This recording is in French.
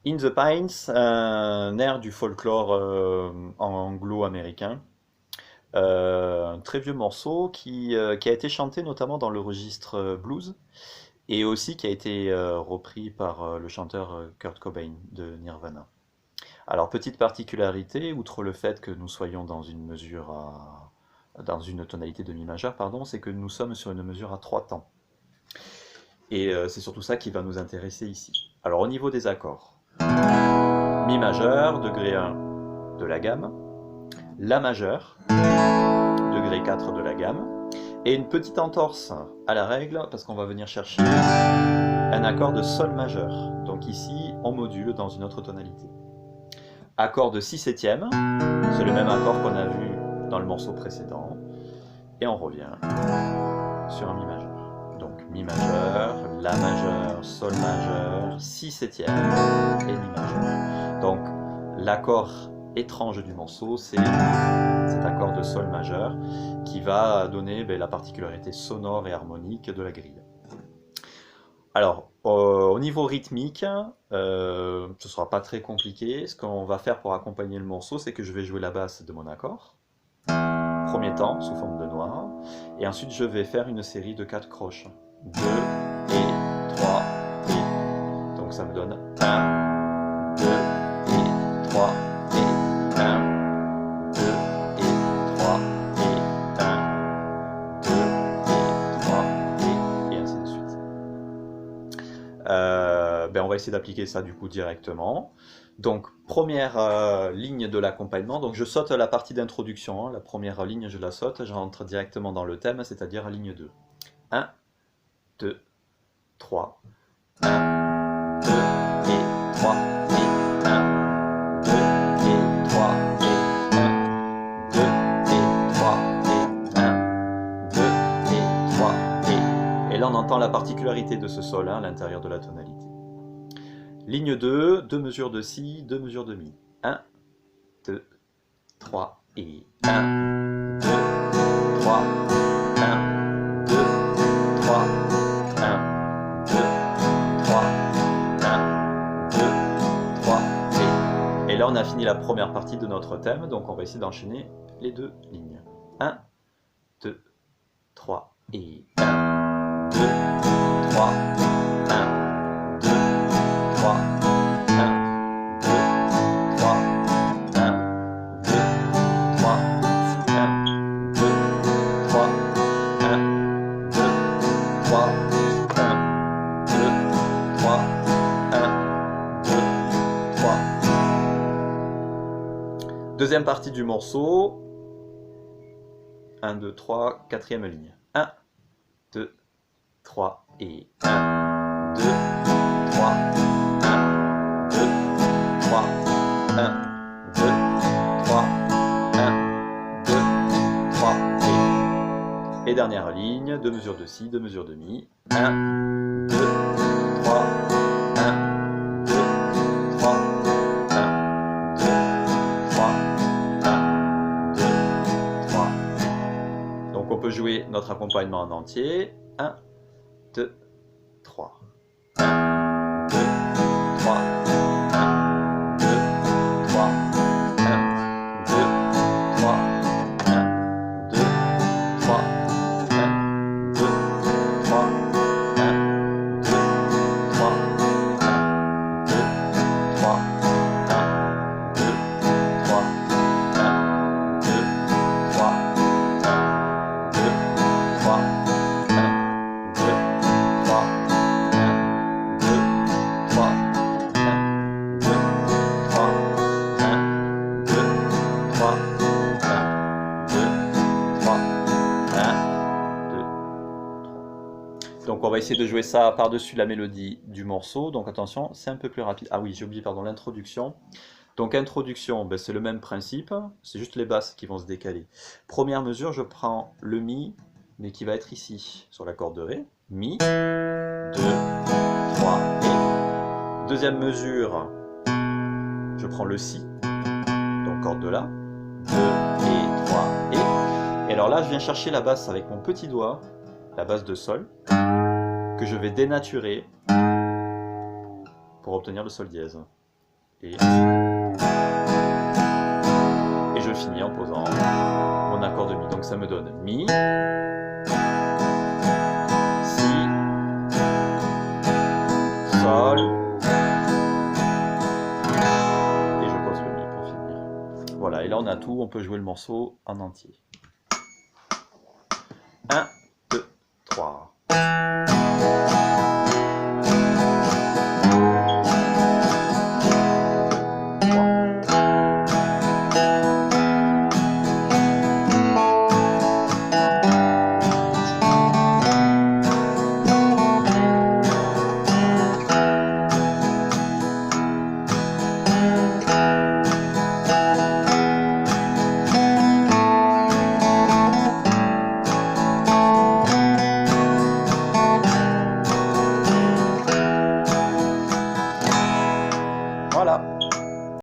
In the Pines, un air du folklore anglo-américain. Un très vieux morceau qui a été chanté notamment dans le registre blues et aussi qui a été repris par le chanteur Kurt Cobain de Nirvana. Alors, petite particularité, outre le fait que nous soyons dans une tonalité de mi majeur, pardon, c'est que nous sommes sur une mesure à trois temps. Et c'est surtout ça qui va nous intéresser ici. Alors, au niveau des accords, mi majeur, degré 1 de la gamme, la majeur, degré 4 de la gamme, et une petite entorse à la règle, parce qu'on va venir chercher un accord de sol majeur. Donc ici, on module dans une autre tonalité. Accord de si septième, c'est le même accord qu'on a vu dans le morceau précédent, et on revient sur un mi majeur. Donc mi majeur, la majeur, sol majeur, si septième et mi majeur. Donc l'accord étrange du morceau, c'est cet accord de sol majeur qui va donner la particularité sonore et harmonique de la grille. Alors, au niveau rythmique, ce ne sera pas très compliqué. Ce qu'on va faire pour accompagner le morceau, c'est que je vais jouer la basse de mon accord, premier temps, sous forme de noir, et ensuite je vais faire une série de 4 croches. 2 et 3 et... Donc ça me donne 1, 2 et 3 et 1, 2 et 3 et 1, 2 et 3 et ainsi de suite. On va essayer d'appliquer ça du coup directement. Donc première ligne de l'accompagnement, donc je saute la partie d'introduction, hein. La première ligne je la saute, j'entre directement dans le thème, c'est-à-dire ligne 2. 1, 2, 3, 1, 2 et 3 et 1, 2 et 3 et 1, 2 et 3 et 1, 2 et 3 et là on entend la particularité de ce sol à l'intérieur de la tonalité. Ligne 2, 2 mesures de si, 2 mesures de mi. 1, 2, 3 et 1, 2, 3, 1, 2, 3, 1, 2, 3, 1, 2, 3 et là on a fini la première partie de notre thème, donc on va essayer d'enchaîner les deux lignes. 1, 2, 3 et 1, 2, 3, 1, 2, 3, 1, 2, 3, 1, 2, 3, 1, 2, 3, 1, 2, 3, 1, 2, 3, 1, 2, 3. Deuxième partie du morceau. 1, 2, 3, quatrième ligne. 1, 2, 3 et 1, 2, 3, 1, 2, 3, 1, 2, 3, 1, 2, 3 et dernière ligne, 2 mesures de si, 2 mesures de mi. 1, 2, 3, 1, 2, 3, 1, 2, 3, 1, 2, 3. Donc on peut jouer notre accompagnement en entier. 1, 2, 3. 1, 2, 3. 1, 2, 3. 1, 2, 3. 1, 2, 3. 1, 2, 3. 1, 2, 3. 1, 2, 3. 1, 2, 3. 1, 2, 3. 1, 2, 3. 1. Donc on va essayer de jouer ça par-dessus la mélodie du morceau. Donc attention, c'est un peu plus rapide. Ah oui, j'ai oublié, pardon, l'introduction. Donc introduction, c'est le même principe, c'est juste les basses qui vont se décaler. Première mesure, je prends le mi, mais qui va être ici, sur la corde de ré. Mi, 2, 3 et. Deuxième mesure, je prends le si, donc corde de la. 2 et 3 et. Et alors là, je viens chercher la basse avec mon petit doigt, la basse de sol, que je vais dénaturer pour obtenir le sol dièse. et je finis en posant mon accord de Mi. Donc ça me donne Mi, Si, Sol, et je pose le Mi pour finir. Voilà, et là on a tout, on peut jouer le morceau en entier. 1, 2, 3. Voilà.